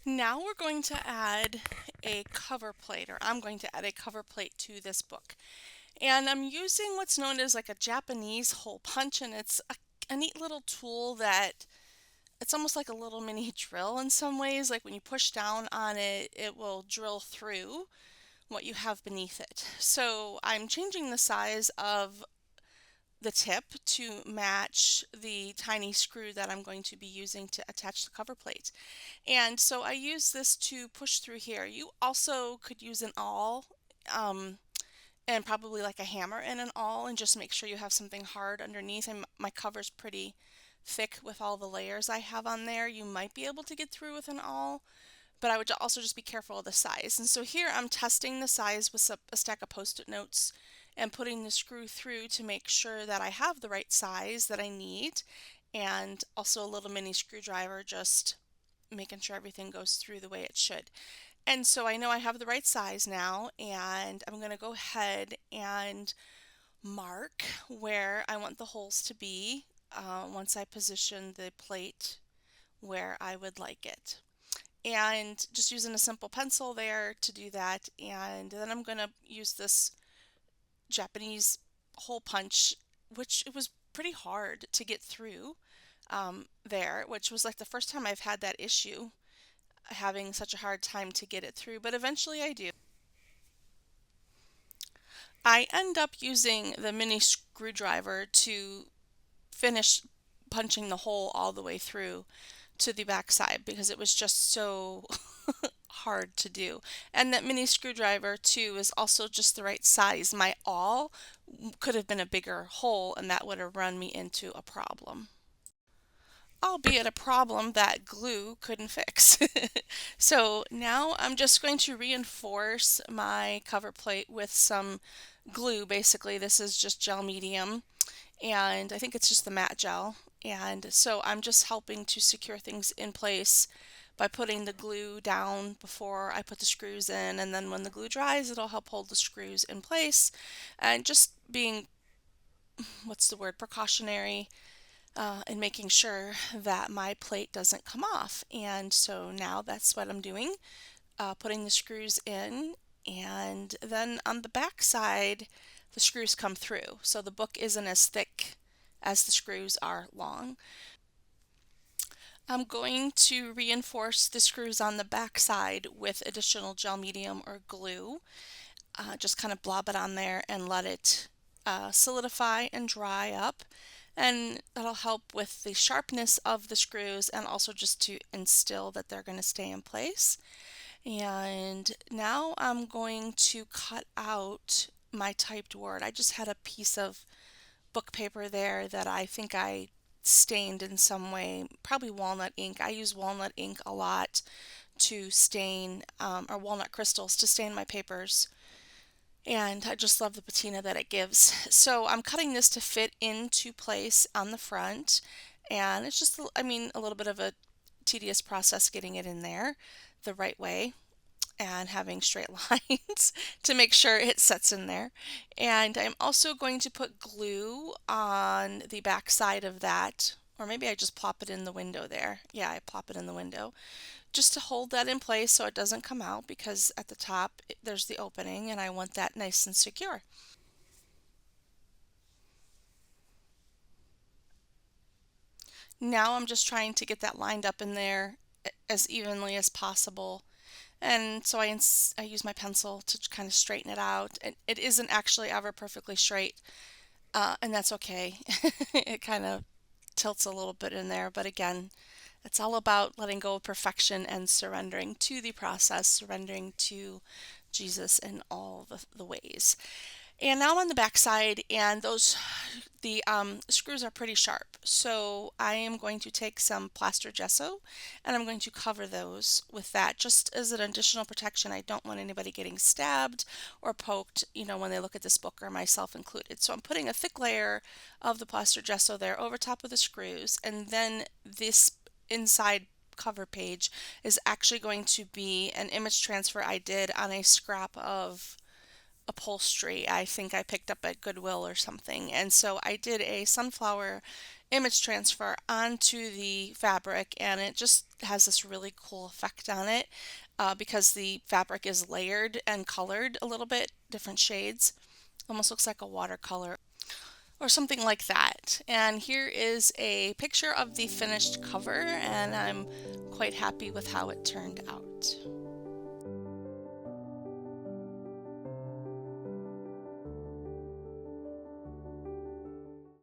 Now we're going to add a cover plate, or I'm going to add a cover plate to this book. And I'm using what's known as like a Japanese hole punch, and it's a neat little tool that it's almost like a little mini drill in some ways. Like when you push down on it, it will drill through what you have beneath it. So I'm changing the size of the tip to match the tiny screw that I'm going to be using to attach the cover plate. And so I use this to push through here. You also could use an awl, and probably like a hammer and an awl, and just make sure you have something hard underneath. And my cover's pretty thick with all the layers I have on there. You might be able to get through with an awl, but I would also just be careful of the size. And so here I'm testing the size with a stack of post-it notes and putting the screw through to make sure that I have the right size that I need, and also a little mini screwdriver, just making sure everything goes through the way it should. And so I know I have the right size now, and I'm going to go ahead and mark where I want the holes to be once I position the plate where I would like it. And just using a simple pencil there to do that. And then I'm going to use this Japanese hole punch, which it was pretty hard to get through there, which was like the first time I've had that issue, having such a hard time to get it through, but eventually I do. I end up using the mini screwdriver to finish punching the hole all the way through to the back side because it was just so hard to do. And that mini screwdriver too is also just the right size. My awl could have been a bigger hole, and that would have run me into a problem. Albeit a problem that glue couldn't fix. So now I'm just going to reinforce my cover plate with some glue. Basically, this is just gel medium, and I think it's just the matte gel. And so I'm just helping to secure things in place by putting the glue down before I put the screws in, and then when the glue dries, it'll help hold the screws in place, and just being, what's the word, precautionary, and making sure that my plate doesn't come off. And so now that's what I'm doing, putting the screws in, and then on the back side, the screws come through. So the book isn't as thick as the screws are long. I'm going to reinforce the screws on the back side with additional gel medium or glue. Just kind of blob it on there and let it solidify and dry up. And that'll help with the sharpness of the screws, and also just to instill that they're going to stay in place. And now I'm going to cut out my typed word. I just had a piece of book paper there that I think I stained in some way, probably walnut ink. I use walnut ink a lot to stain, or walnut crystals to stain my papers, and I just love the patina that it gives. So I'm cutting this to fit into place on the front, and it's just, I mean, a little bit of a tedious process getting it in there the right way and having straight lines to make sure it sets in there. And I'm also going to put glue on the back side of that, or maybe I just plop it in the window there. Yeah, I plop it in the window just to hold that in place so it doesn't come out, because at the top there's the opening and I want that nice and secure. Now I'm just trying to get that lined up in there as evenly as possible. And so I use my pencil to kind of straighten it out. And it isn't actually ever perfectly straight, and that's okay. It kind of tilts a little bit in there, but again, it's all about letting go of perfection and surrendering to the process, surrendering to Jesus in all the ways. And now on the back side, and the screws are pretty sharp. So I am going to take some plaster gesso and I'm going to cover those with that just as an additional protection. I don't want anybody getting stabbed or poked, when they look at this book, or myself included. So I'm putting a thick layer of the plaster gesso there over top of the screws, and then this inside cover page is actually going to be an image transfer I did on a scrap of upholstery I think I picked up at Goodwill or something. And so I did a sunflower image transfer onto the fabric, and it just has this really cool effect on it because the fabric is layered and colored a little bit, different shades. Almost looks like a watercolor or something like that. And here is a picture of the finished cover, and I'm quite happy with how it turned out.